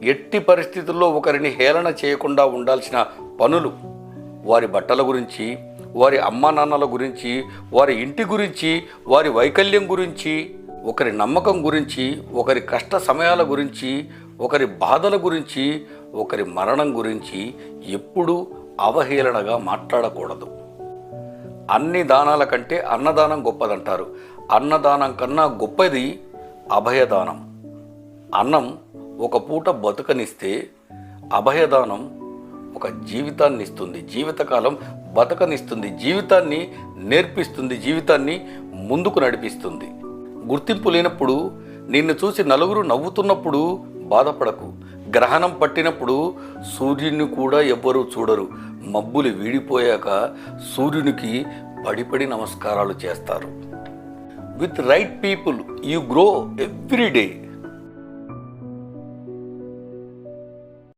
ఎట్టి పరిస్థితుల్లో ఒకరిని హేళన చేయకుండా ఉండాల్సిన పనులు, వారి బట్టల గురించి, వారి అమ్మా నాన్నల గురించి, వారి ఇంటి గురించి, వారి వైకల్యం గురించి, ఒకరి నమ్మకం గురించి, ఒకరి కష్ట సమయాల గురించి, ఒకరి బాధల గురించి, ఒకరి మరణం గురించి ఎప్పుడూ అవహేళనగా మాట్లాడకూడదు. అన్ని దానాల కంటే అన్నదానం గొప్పదంటారు. అన్నదానం కన్నా గొప్పది అభయదానం. అన్నం ఒక పూట బతుకనిస్తే అభయదానం ఒక జీవితాన్ని ఇస్తుంది, జీవితకాలం బతకనిస్తుంది, జీవితాన్ని నేర్పిస్తుంది, జీవితాన్ని ముందుకు నడిపిస్తుంది. గుర్తింపు లేనప్పుడు, నిన్ను చూసి నలుగురు నవ్వుతున్నప్పుడు బాధపడకు. గ్రహణం పట్టినప్పుడు సూర్యుని కూడా ఎవ్వరూ చూడరు. మబ్బులు వీడిపోయాక సూర్యునికి పడిపడి నమస్కారాలు చేస్తారు. With right people you grow every day.